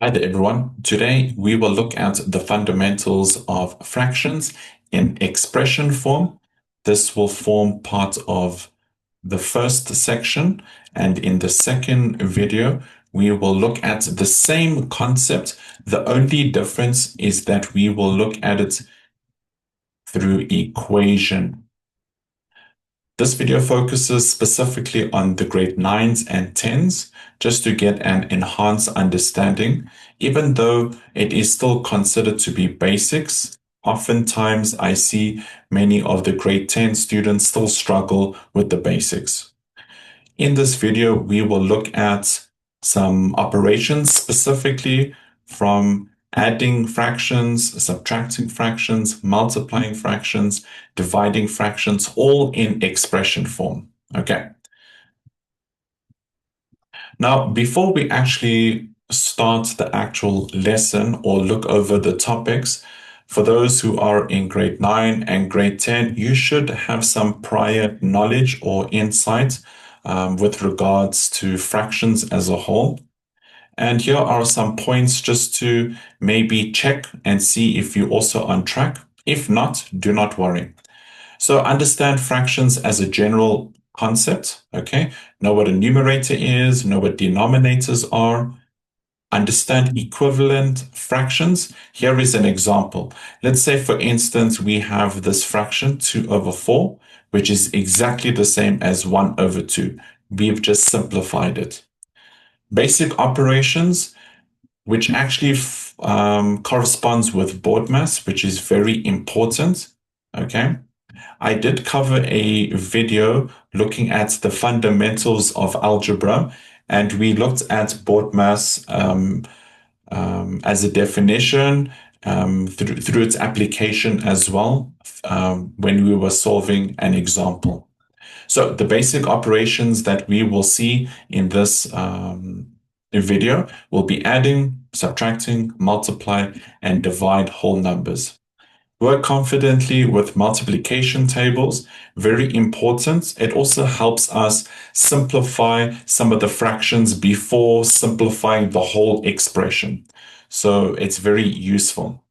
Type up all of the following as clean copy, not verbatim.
Hi there, everyone. Today we will look at the fundamentals of fractions in expression form. This will form part of the first section, and in the second video, we will look at the same concept. The only difference is that we will look at it through equation. This video focuses specifically on the grade 9s and 10s, just to get an enhanced understanding. Even though it is still considered to be basics, oftentimes I see many of the grade 10 students still struggle with the basics. In this video, we will look at some operations specifically from adding fractions, subtracting fractions, multiplying fractions, dividing fractions, all in expression form. Okay. Now, before we actually start the actual lesson or look over the topics, for those who are in grade 9 and grade 10, you should have some prior knowledge or insight with regards to fractions as a whole. And here are some points just to maybe check and see if you're also on track. If not, do not worry. So understand fractions as a general concept, okay? Know what a numerator is, know what denominators are, understand equivalent fractions. Here is an example. Let's say, for instance, we have this fraction 2 over 4, which is exactly the same as 1 over 2. We've just simplified it. Basic operations, which actually corresponds with BODMAS, which is very important, okay? I did cover a video looking at the fundamentals of algebra, and we looked at BODMAS as a definition through its application as well when we were solving an example. So the basic operations that we will see in this video will be adding, subtracting, multiply, and divide whole numbers. Work confidently with multiplication tables, very important. It also helps us simplify some of the fractions before simplifying the whole expression. So it's very useful.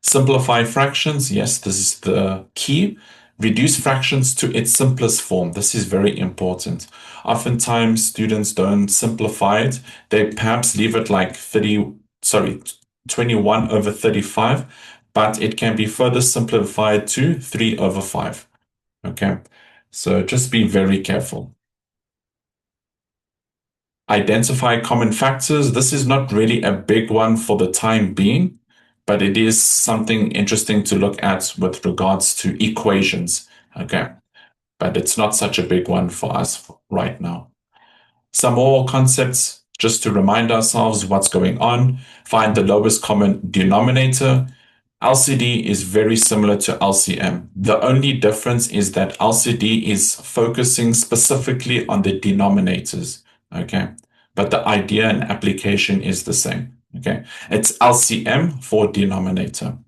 Simplify fractions, yes, this is the key. Reduce fractions to its simplest form. This is very important. Oftentimes, students don't simplify it. They perhaps leave it like 21 over 35, but it can be further simplified to 3 over 5. Okay, so just be very careful. Identify common factors. This is not really a big one for the time being, but it is something interesting to look at with regards to equations. Okay, but it's not such a big one for us right now. Some more concepts just to remind ourselves what's going on. Find the lowest common denominator. LCD is very similar to LCM. The only difference is that LCD is focusing specifically on the denominators, okay? But the idea and application is the same, okay? It's LCM for denominator,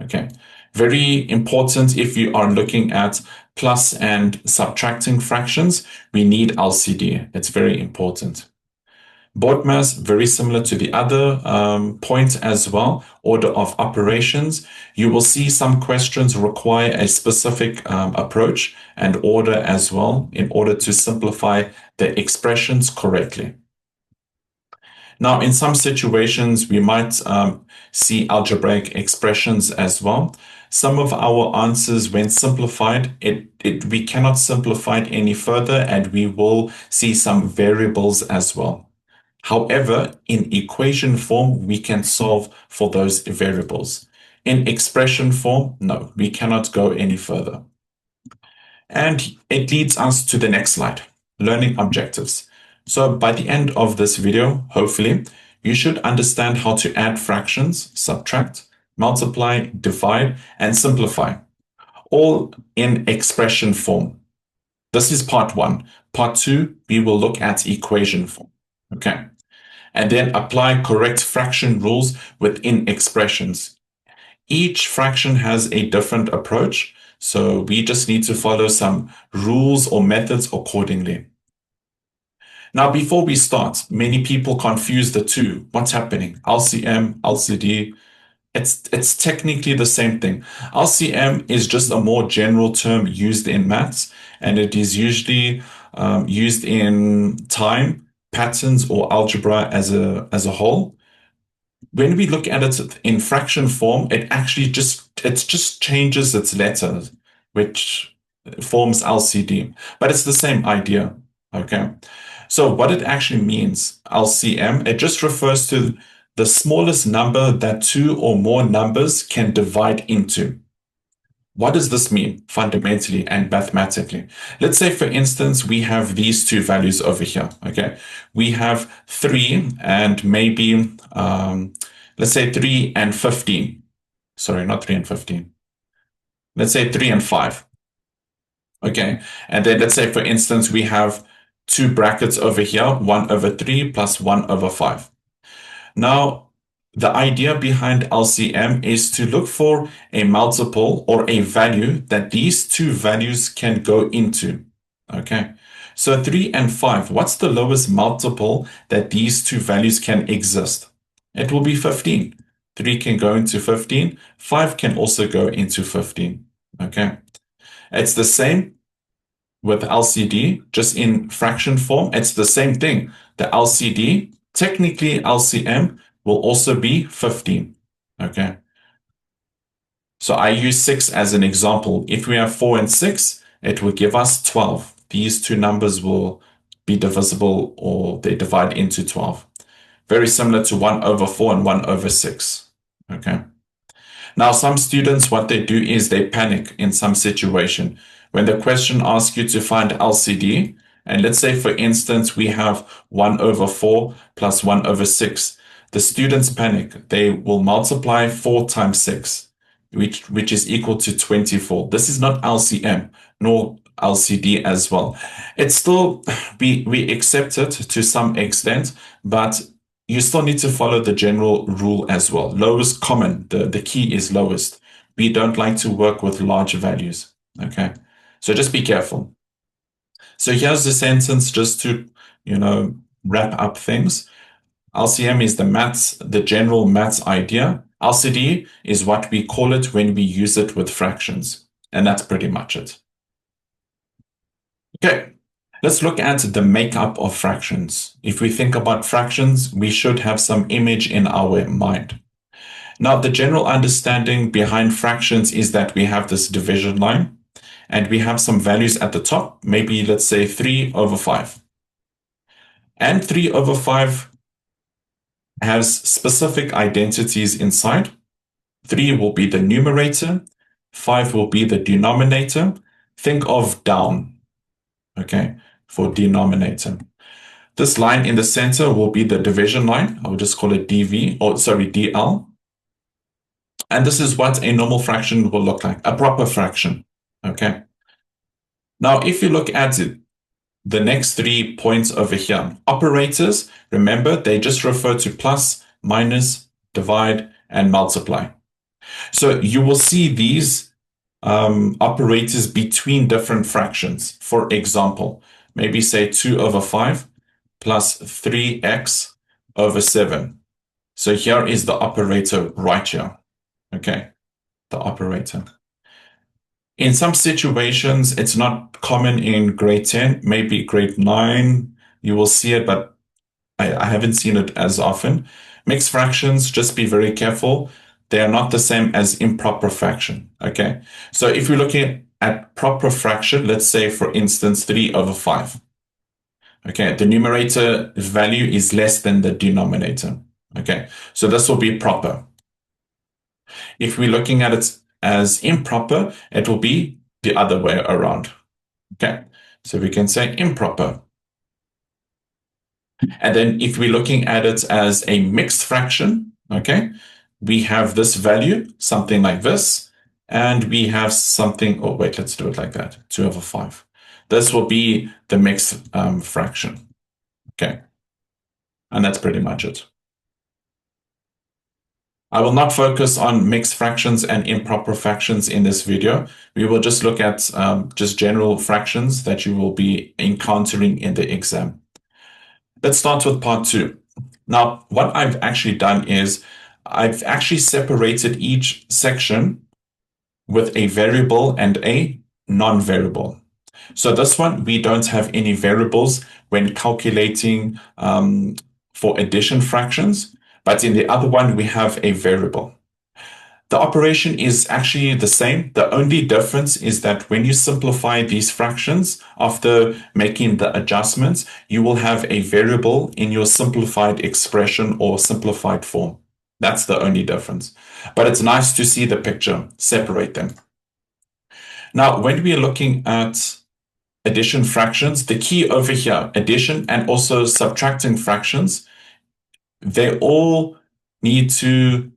okay? Very important if you are looking at plus and subtracting fractions, we need LCD. It's very important. BODMAS, very similar to the other point as well, order of operations. You will see some questions require a specific approach and order as well in order to simplify the expressions correctly. Now, in some situations, we might see algebraic expressions as well. Some of our answers, when simplified, we cannot simplify it any further, and we will see some variables as well. However, in equation form, we can solve for those variables. In expression form, no, we cannot go any further. And it leads us to the next slide, learning objectives. So by the end of this video, hopefully, you should understand how to add fractions, subtract, multiply, divide, and simplify, all in expression form. This is part 1. Part 2, we will look at equation form. Okay. And then apply correct fraction rules within expressions. Each fraction has a different approach, so we just need to follow some rules or methods accordingly. Now, before we start, many people confuse the two. What's happening? LCM, LCD, it's technically the same thing. LCM is just a more general term used in maths, and it is usually used in time, patterns, or algebra as a whole. When we look at it in fraction form, it just changes its letters, which forms LCD, but it's the same idea. Okay. So what it actually means, LCM, it just refers to the smallest number that two or more numbers can divide into. What does this mean fundamentally and mathematically? Let's say, for instance, we have these two values over here. Okay. We have 3 and maybe, let's say 3 and 15. Sorry, not 3 and 15. Let's say 3 and 5. Okay. And then let's say, for instance, we have two brackets over here, 1 over 3 plus 1 over 5. Now, the idea behind LCM is to look for a multiple or a value that these two values can go into. Okay. So 3 and 5, what's the lowest multiple that these two values can exist? It will be 15. 3 can go into 15. 5 can also go into 15. Okay. It's the same with LCD, just in fraction form. It's the same thing. The LCD, technically LCM, will also be 15. Okay. So I use 6 as an example. If we have 4 and 6, it will give us 12. These two numbers will be divisible, or they divide into 12. Very similar to 1 over 4 and 1 over 6. Okay. Now, some students, what they do is they panic in some situation. When the question asks you to find LCD, and let's say, for instance, we have 1 over 4 plus 1 over 6, the students panic. They will multiply 4 times 6, which is equal to 24. This is not LCM, nor LCD as well. It's still, we accept it to some extent, but you still need to follow the general rule as well. Lowest common, the key is lowest. We don't like to work with large values. Okay. So just be careful. So here's the sentence just to, wrap up things. LCM is the general maths idea. LCD is what we call it when we use it with fractions. And that's pretty much it. Okay. Let's look at the makeup of fractions. If we think about fractions, we should have some image in our mind. Now, the general understanding behind fractions is that we have this division line, and we have some values at the top, maybe let's say 3 over 5. And 3 over 5 has specific identities inside. 3 will be the numerator, 5 will be the denominator. Think of down, okay, for denominator. This line in the center will be the division line. I will just call it DV, or sorry, DL. And this is what a normal fraction will look like, a proper fraction. Okay. Now, if you look at it, the next 3 points over here, operators, remember, they just refer to plus, minus, divide, and multiply. So you will see these operators between different fractions. For example, maybe say 2 over 5 plus 3x over 7. So here is the operator right here. Okay, the operator. In some situations, it's not common in grade 10, maybe grade 9, you will see it, but I haven't seen it as often. Mixed fractions, just be very careful. They are not the same as improper fraction, okay? So if we're looking at proper fraction, let's say, for instance, 3 over 5. Okay, the numerator value is less than the denominator. Okay, so this will be proper. If we're looking at it as improper, it will be the other way around. Okay, so we can say improper. And then if we're looking at it as a mixed fraction, okay, we have this value, something like this, and we have something, oh wait, let's do it like that, 2 over 5. This will be the mixed fraction. Okay. And that's pretty much it. I will not focus on mixed fractions and improper fractions in this video. We will just look at just general fractions that you will be encountering in the exam. Let's start with part two. Now, what I've actually done is I've actually separated each section with a variable and a non-variable. So this one, we don't have any variables when calculating for addition fractions, but in the other one, we have a variable. The operation is actually the same. The only difference is that when you simplify these fractions after making the adjustments, you will have a variable in your simplified expression or simplified form. That's the only difference. But it's nice to see the picture, separate them. Now, when we are looking at addition fractions, the key over here, addition and also subtracting fractions, they all need to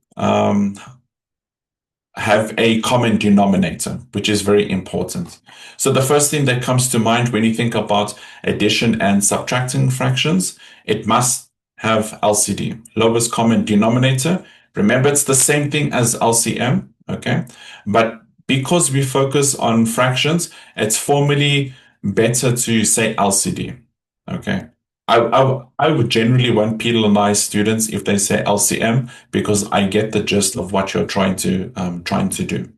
have a common denominator, which is very important. So the first thing that comes to mind when you think about addition and subtracting fractions, it must have LCD, lowest common denominator. Remember, it's the same thing as LCM, okay? But because we focus on fractions, it's formally better to say LCD, okay? I would generally won't penalize students if they say LCM because I get the gist of what you're trying to do.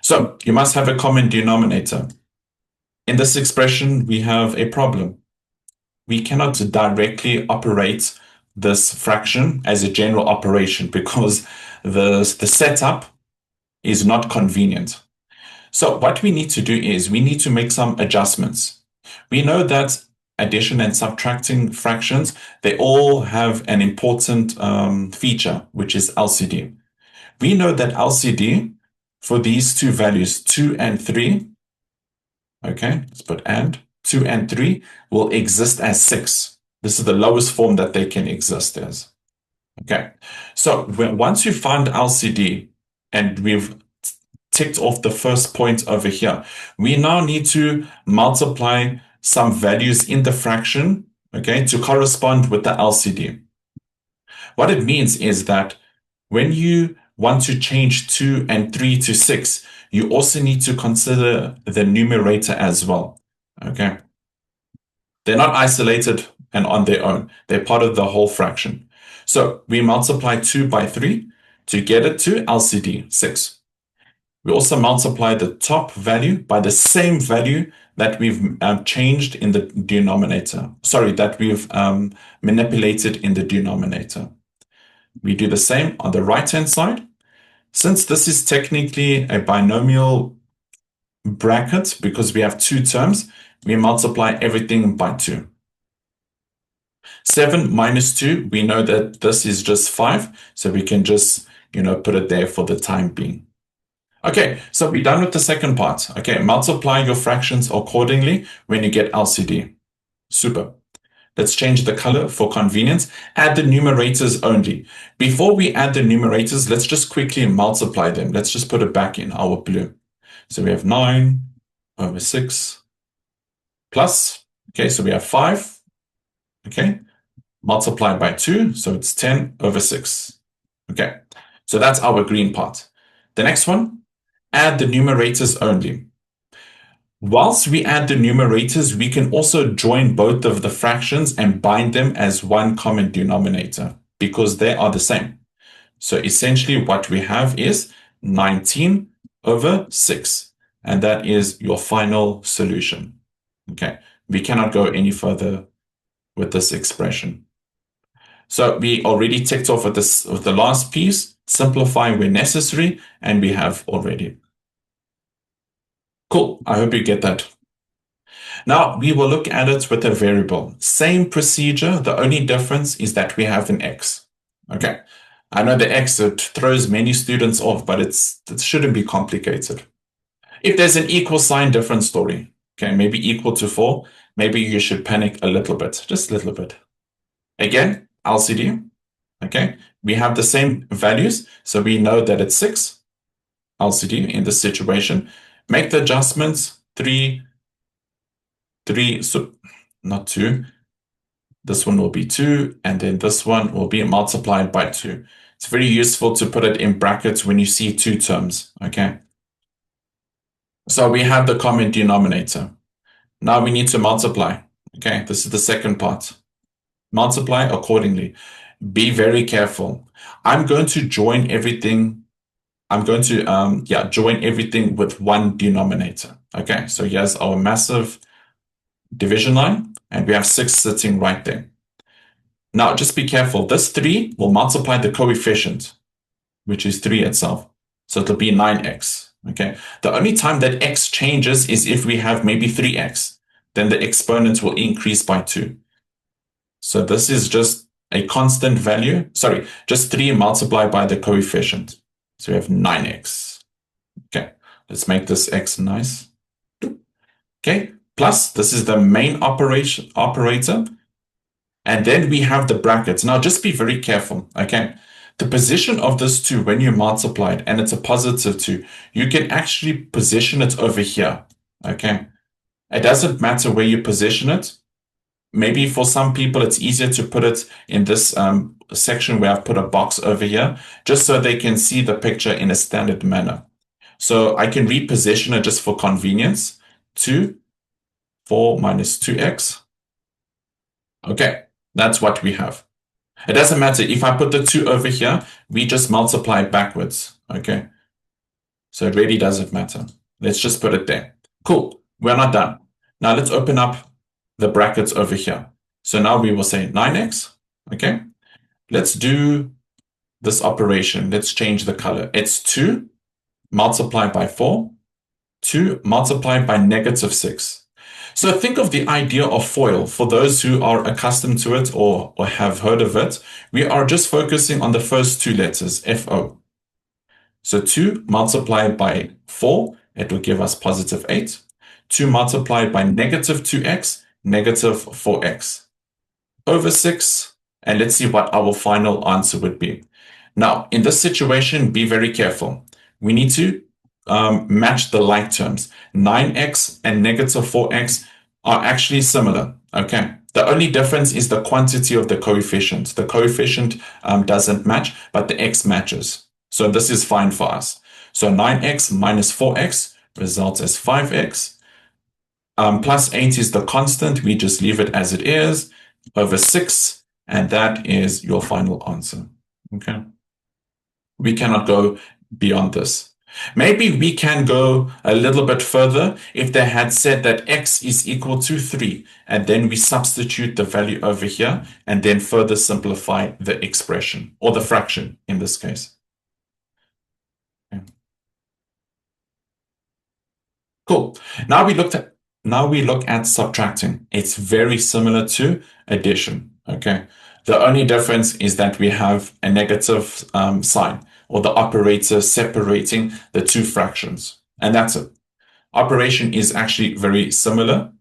So you must have a common denominator. In this expression, we have a problem. We cannot directly operate this fraction as a general operation because the setup is not convenient. So what we need to do is we need to make some adjustments. We know that addition and subtracting fractions, they all have an important feature, which is LCD. We know that LCD for these two values, 2 and 3, okay, let's put and, 2 and 3 will exist as 6. This is the lowest form that they can exist as. Okay, so once you find LCD and we've ticked off the first point over here, we now need to multiply some values in the fraction, okay, to correspond with the LCD. What it means is that when you want to change 2 and 3 to 6, you also need to consider the numerator as well, okay? They're not isolated and on their own. They're part of the whole fraction. So we multiply 2 by 3 to get it to LCD, 6. We also multiply the top value by the same value that we've changed in the denominator. Sorry, that we've manipulated in the denominator. We do the same on the right-hand side. Since this is technically a binomial bracket because we have two terms, we multiply everything by 2. 7 minus 2, we know that this is just 5, so we can just, put it there for the time being. Okay, so we're done with the second part. Okay, multiply your fractions accordingly when you get LCD. Super. Let's change the color for convenience. Add the numerators only. Before we add the numerators, let's just quickly multiply them. Let's just put it back in our blue. So we have 9 over 6 plus, okay, so we have 5, okay, multiplied by 2, so it's 10 over 6. Okay, so that's our green part. The next one, add the numerators only. Whilst we add the numerators, we can also join both of the fractions and bind them as one common denominator because they are the same. So essentially what we have is 19 over 6, and that is your final solution. Okay, we cannot go any further with this expression. So we already ticked off with the last piece, simplify where necessary, and we have already. Cool, I hope you get that. Now we will look at it with a variable. Same procedure, the only difference is that we have an x. Okay, I know the x, it throws many students off, but it shouldn't be complicated. If there's an equal sign, different story. Okay, maybe equal to 4, maybe you should panic a little bit, just a little bit. Again, LCD, okay? We have the same values, so we know that it's 6, LCD in this situation. Make the adjustments, 3, so not 2. This one will be 2, and then this one will be multiplied by 2. It's very useful to put it in brackets when you see two terms, okay? So we have the common denominator. Now we need to multiply, okay? This is the second part. multiply accordingly. Be very careful. I'm going to join everything. I'm going to join everything with one denominator. Okay, so here's our massive division line, and we have 6 sitting right there. Now, just be careful. This 3 will multiply the coefficient, which is 3 itself. So it'll be 9x. Okay. The only time that x changes is if we have maybe 3x. Then the exponent will increase by 2. So this is just a constant value. Sorry, just 3 multiplied by the coefficient. So we have 9x. Okay. Let's make this x nice. Okay. Plus, this is the main operator. And then we have the brackets. Now, just be very careful, okay? The position of this 2, when you multiply it, and it's a positive 2, you can actually position it over here, okay? It doesn't matter where you position it. Maybe for some people, it's easier to put it in this section where I've put a box over here, just so they can see the picture in a standard manner. So I can reposition it just for convenience. 2, 4 minus 2x. Okay, that's what we have. It doesn't matter. If I put the 2 over here, we just multiply backwards. Okay. So it really doesn't matter. Let's just put it there. Cool. We're not done. Now let's open up the brackets over here. So now we will say 9x. Okay. Let's do this operation. Let's change the color. It's 2 multiplied by 4. 2 multiplied by negative 6. So think of the idea of FOIL. For those who are accustomed to it or have heard of it, we are just focusing on the first 2 letters, FO. So 2 multiplied by 4, it will give us positive 8. 2 multiplied by negative 2x, negative 4x. Over 6, and let's see what our final answer would be. Now, in this situation, be very careful. We need to match the like terms. 9x and negative 4x are actually similar. Okay. The only difference is the quantity of the coefficient. The coefficient doesn't match, but the x matches. So this is fine for us. So 9x minus 4x results as 5x. Plus 8 is the constant. We just leave it as it is over 6. And that is your final answer. Okay. We cannot go beyond this. Maybe we can go a little bit further if they had said that x is equal to 3, and then we substitute the value over here and then further simplify the expression, or the fraction in this case. Okay. Cool. Now we look at subtracting. It's very similar to addition. Okay. The only difference is that we have a negative sign, or the operator separating the 2 fractions. And that's it. Operation is actually very similar.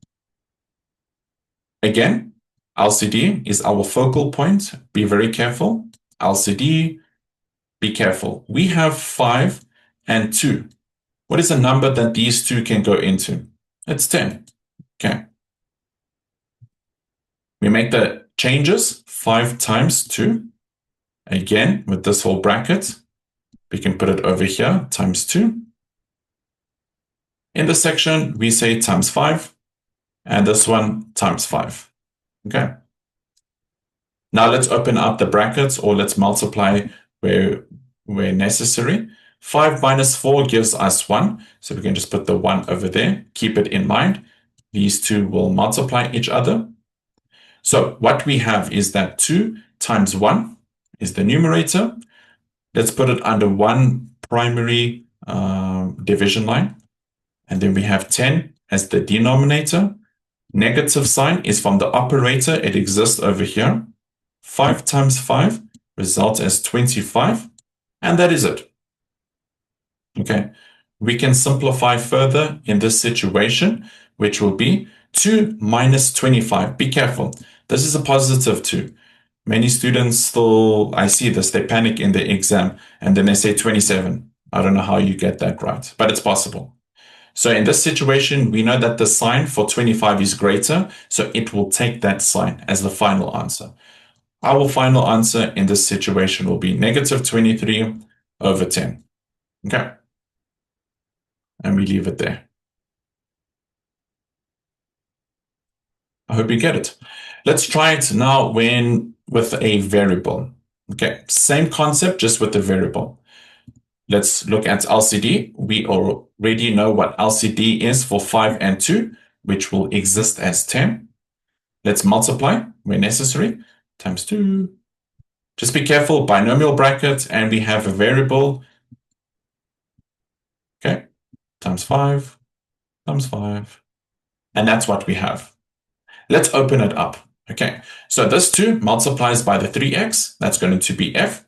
Again, LCD is our focal point. Be very careful. LCD, be careful. We have 5 and 2. What is a number that these 2 can go into? It's 10. Okay. We make the changes. 5 times 2. Again, with this whole bracket, we can put it over here, times 2. In this section, we say times 5, and this one times 5. Okay. Now let's open up the brackets, or let's multiply where necessary. 5 minus 4 gives us 1, so we can just put the 1 over there. Keep it in mind. These 2 will multiply each other. So what we have is that 2 times 1 is the numerator. Let's put it under one primary division line. And then we have 10 as the denominator. Negative sign is from the operator. It exists over here. 5 times 5 results as 25. And that is it. Okay. We can simplify further in this situation, which will be 2 minus 25. Be careful. This is a positive 2. Many students still, I see this, they panic in the exam and then they say 27. I don't know how you get that right, but it's possible. So in this situation, we know that the sign for 25 is greater, so it will take that sign as the final answer. Our final answer in this situation will be negative 23 over 10. Okay. And we leave it there. I hope you get it. Let's try it now with a variable. Okay, same concept, just with the variable. Let's look at LCD. We already know what LCD is for 5 and 2, which will exist as 10. Let's multiply where necessary, times 2. Just be careful, binomial bracket, and we have a variable, okay, times 5, times 5. And that's what we have. Let's open it up. Okay, so this 2 multiplies by the 3x, that's going to be f.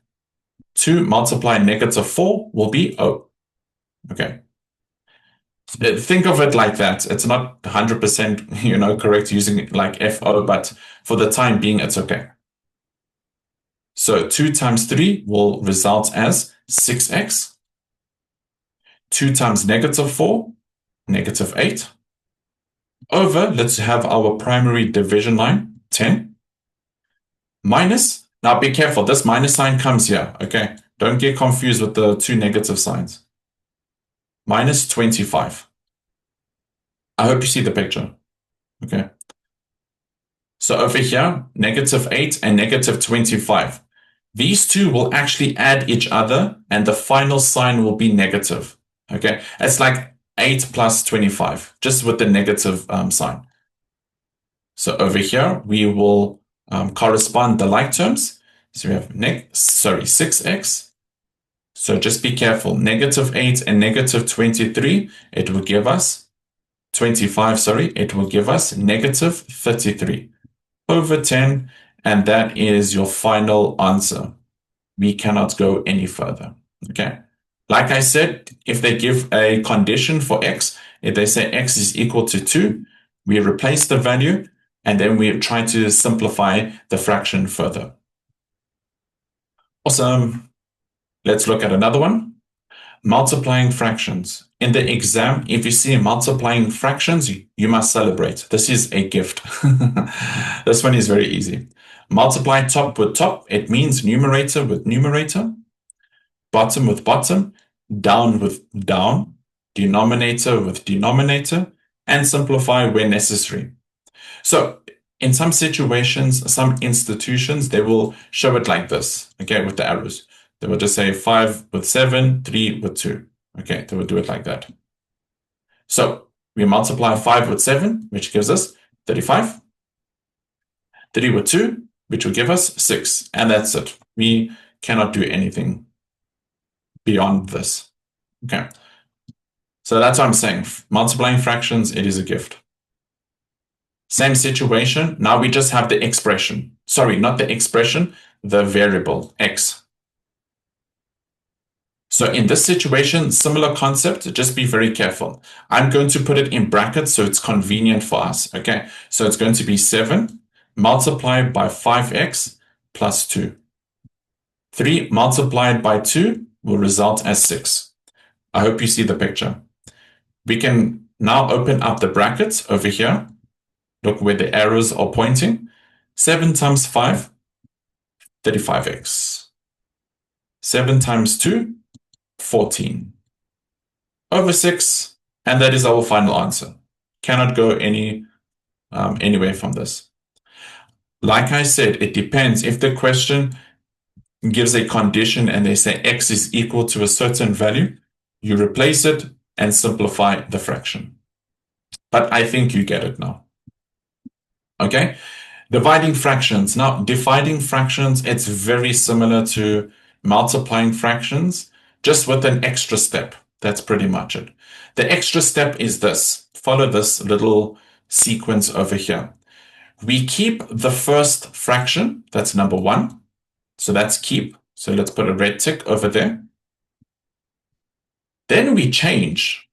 2 multiplied -4 will be O. Okay. Think of it like that. It's not 100%, correct using like FO, but for the time being, it's okay. So 2 times 3 will result as 6x. 2 times -4, -8. Over, let's have our primary division line, 10. Minus, now be careful, this minus sign comes here, okay? Don't get confused with the two negative signs. Minus 25. I hope you see the picture. Okay. So over here, -8 and -25. These two will actually add each other and the final sign will be negative. Okay. It's like 8 plus 25, just with the negative sign. So over here, we will correspond the like terms. So we have 6x. So just be careful. -8 and -23, it will give us 25, it will give us -33 over 10, and that is your final answer. We cannot go any further, okay? Like I said, if they give a condition for x, if they say x is equal to 2, we replace the value, and then we try to simplify the fraction further. Awesome. Let's look at another one. Multiplying fractions. In the exam, if you see multiplying fractions, you must celebrate. This is a gift. This one is very easy. Multiply top with top. It means numerator with numerator, bottom with bottom, down with down, denominator with denominator, and simplify where necessary. So in some situations, some institutions, they will show it like this, okay, with the arrows. They will just say 5 with 7, 3 with 2. Okay, they will do it like that. So we multiply 5 with 7, which gives us 35. 3 with 2, which will give us 6. And that's it. We cannot do anything beyond this. Okay. So that's what I'm saying. Multiplying fractions, it is a gift. Same situation. Now we just have the expression. Sorry, not the expression, the variable, x. So in this situation, similar concept, just be very careful. I'm going to put it in brackets so it's convenient for us, okay? So it's going to be 7 multiplied by 5x plus 2. 3 multiplied by 2 will result as 6. I hope you see the picture. We can now open up the brackets over here. Look where the arrows are pointing. 7 times 5, 35x. 7 times 2, 14. Over 6, and that is our final answer. Cannot go anywhere from this. Like I said, it depends. If the question gives a condition and they say x is equal to a certain value, you replace it and simplify the fraction. But I think you get it now. Okay? Dividing fractions. Now, dividing fractions, it's very similar to multiplying fractions, just with an extra step. That's pretty much it. The extra step is this. Follow this little sequence over here. We keep the first fraction, that's number 1. So that's keep. So let's put a red tick over there. Then we change.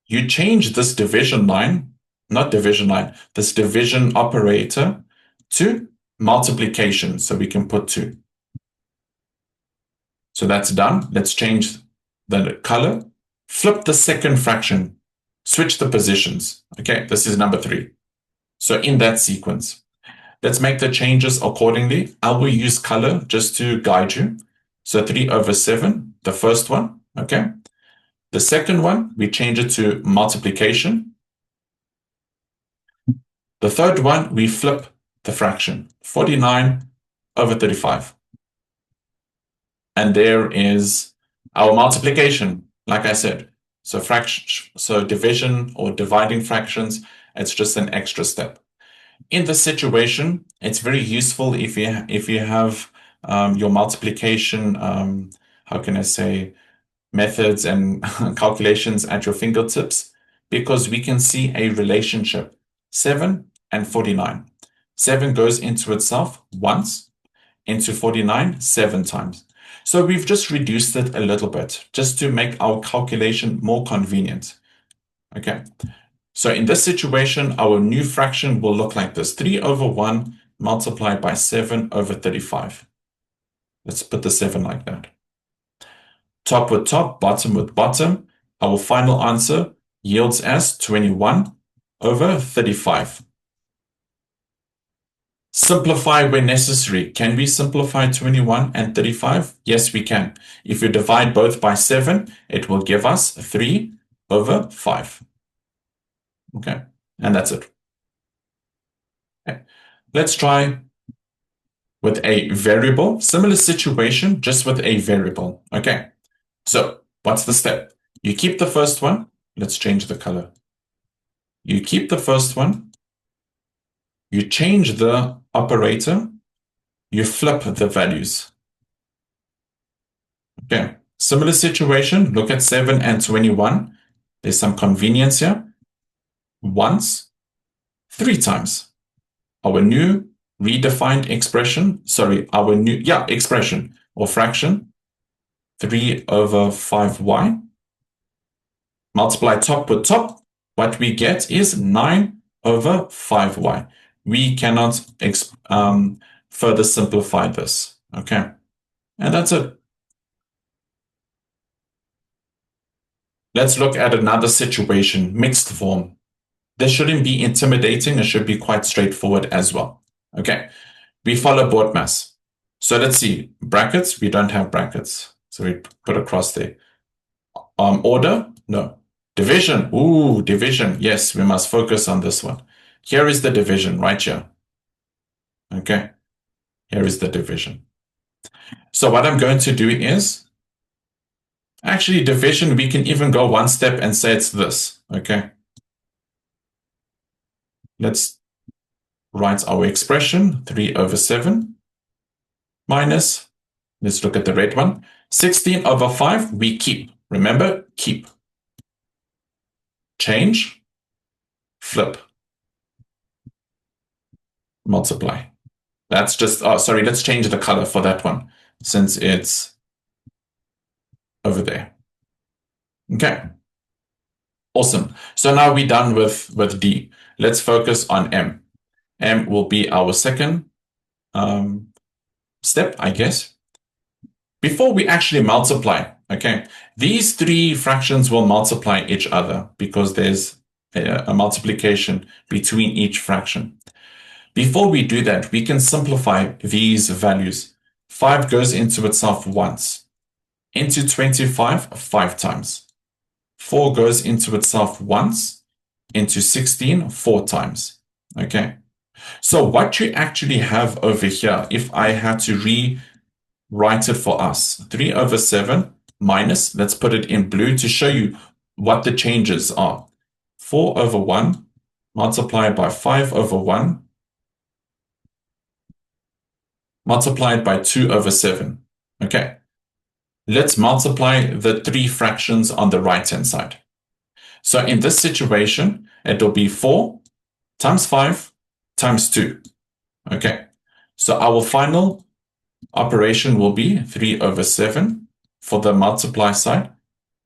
You change this division line, not division line, this division operator to multiplication. So we can put 2. So that's done. Let's change the color. Flip the second fraction. Switch the positions. Okay, this is number 3. So in that sequence, let's make the changes accordingly. I will use color just to guide you. So 3 over 7, the first one, okay? The second one, we change it to multiplication. The third one, we flip the fraction, 49 over 35. And there is our multiplication, like I said. So division or dividing fractions, it's just an extra step. In this situation, it's very useful if you have your multiplication, how can I say, methods and calculations at your fingertips, because we can see a relationship, 7 and 49. 7 goes into itself once, into 49 7 times. So we've just reduced it a little bit, just to make our calculation more convenient. Okay. So in this situation, our new fraction will look like this, 3 over 1 multiplied by 7 over 35. Let's put the 7 like that. Top with top, bottom with bottom. Our final answer yields as 21 over 35. Simplify when necessary. Can we simplify 21 and 35? Yes, we can. If you divide both by 7, it will give us 3 over 5. Okay, and that's it. Okay. Let's try with a variable. Similar situation, just with a variable. Okay, so what's the step? You keep the first one. Let's change the color. You keep the first one. You change the operator. You flip the values. Okay, similar situation. Look at 7 and 21. There's some convenience here. Once, 3 times. Our new redefined expression, expression or fraction, 3 over 5y. Multiply top with top. What we get is 9 over 5y. We cannot further simplify this. Okay, and that's it. Let's look at another situation, mixed form. This shouldn't be intimidating. It should be quite straightforward as well. Okay, we follow board mass. So let's see, brackets, we don't have brackets. So we put a cross there. Order, no. Division, ooh, division. Yes, we must focus on this one. Here is the division right here. Okay, here is the division. So what I'm going to do is, actually division, we can even go one step and say it's this. Okay, let's write our expression, 3 over 7 minus, let's look at the red one, 16 over 5, we keep. Remember, keep. Change, flip, multiply. That's just, let's change the color for that one, since it's over there. Okay. Awesome. So now we're done with D. Let's focus on M. M will be our second step, I guess. Before we actually multiply, okay, these 3 fractions will multiply each other because there's a multiplication between each fraction. Before we do that, we can simplify these values. 5 goes into itself once. Into 25, 5 times. 4 goes into itself once. Into 16, 4 times. Okay. So what you actually have over here, if I had to rewrite it for us, 3 over 7 minus, let's put it in blue to show you what the changes are. 4 over 1 multiplied by 5 over 1 multiplied by 2 over 7. Okay. Let's multiply the 3 fractions on the right-hand side. So in this situation, it will be 4 times 5 times 2. Okay. So our final operation will be 3 over 7 for the multiply side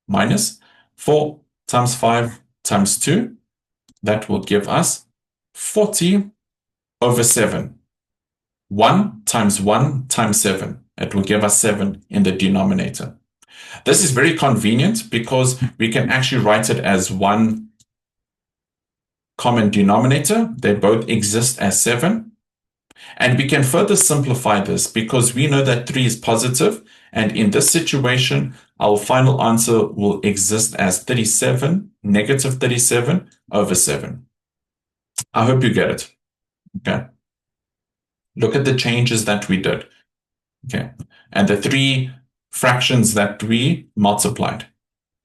minus 4 times 5 times 2. That will give us 40 over 7. 1 times 1 times 7. It will give us 7 in the denominator. This is very convenient because we can actually write it as one common denominator. They both exist as 7. And we can further simplify this because we know that 3 is positive, and in this situation, our final answer will exist as 37, negative 37 over 7. I hope you get it. Okay. Look at the changes that we did. Okay. And the three fractions that we multiplied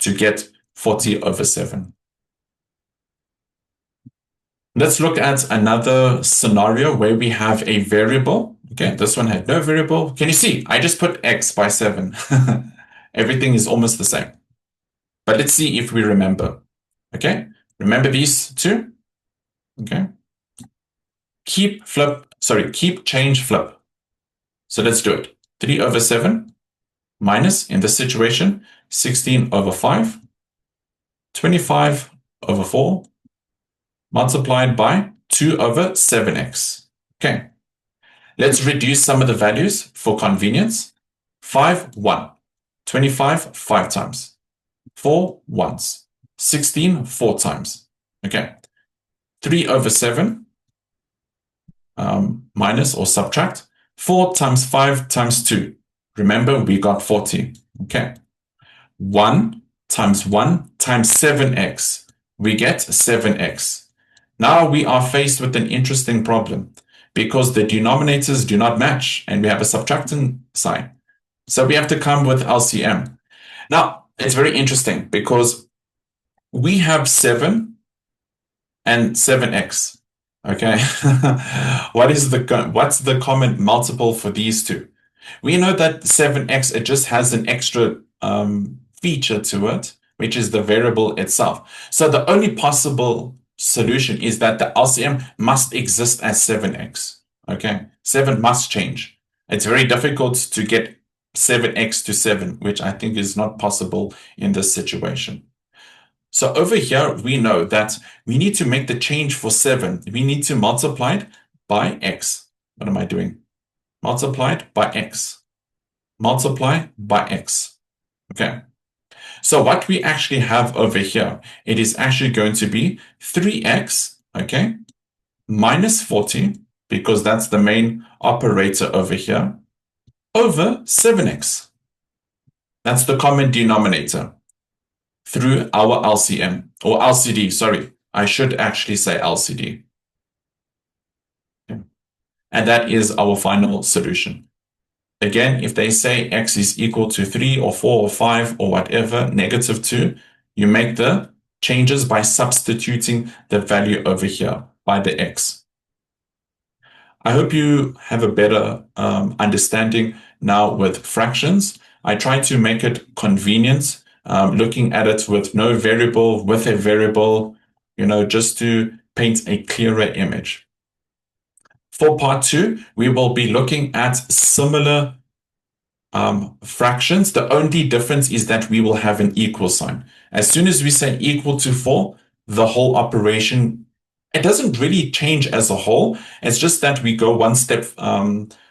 to get 40 over 7. Let's look at another scenario where we have a variable. Okay, this one had no variable. Can you see? I just put x by 7. Everything is almost the same. But let's see if we remember. Okay, remember these two? Okay. Keep, change, flip. So let's do it. 3 over 7 minus, in this situation, 16 over 5, 25 over 4, multiplied by 2 over 7x. Okay, let's reduce some of the values for convenience. 5, 1. 25, 5 times. 4 once. 16, 4 times. Okay, 3 over 7 minus or subtract. 4 times 5 times 2. Remember, we got 40. Okay, 1 times 1 times 7x. We get 7x. Now we are faced with an interesting problem because the denominators do not match and we have a subtracting sign. So we have to come with LCM. Now, it's very interesting because we have 7 and 7x. Okay. What's the common multiple for these two? We know that 7x, it just has an extra feature to it, which is the variable itself. So the only possible solution is that the LCM must exist as 7x. Okay, 7 must change. It's very difficult to get 7x to 7, which I think is not possible in this situation. So over here, we know that we need to make the change for 7. We need to multiply it by x. What am I doing? Multiplied by x. Multiply by x. Okay. So what we actually have over here, it is actually going to be 3x, okay, minus 40, because that's the main operator over here, over 7x. That's the common denominator through our LCM, or LCD, sorry. I should actually say LCD. Okay. And that is our final solution. Again, if they say x is equal to 3 or 4 or 5 or whatever, negative 2, you make the changes by substituting the value over here by the x. I hope you have a better understanding now with fractions. I try to make it convenient, looking at it with no variable, with a variable, just to paint a clearer image. For part 2, we will be looking at similar fractions. The only difference is that we will have an equal sign. As soon as we say equal to 4, the whole operation, it doesn't really change as a whole. It's just that we go one step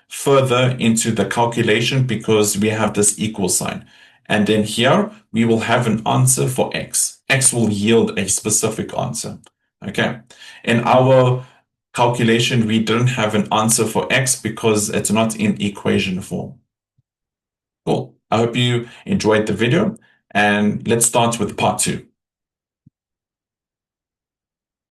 further into the calculation because we have this equal sign. And then here we will have an answer for x. X will yield a specific answer. Okay. In our calculation, we don't have an answer for x because it's not in equation form. Cool. I hope you enjoyed the video, and let's start with part 2.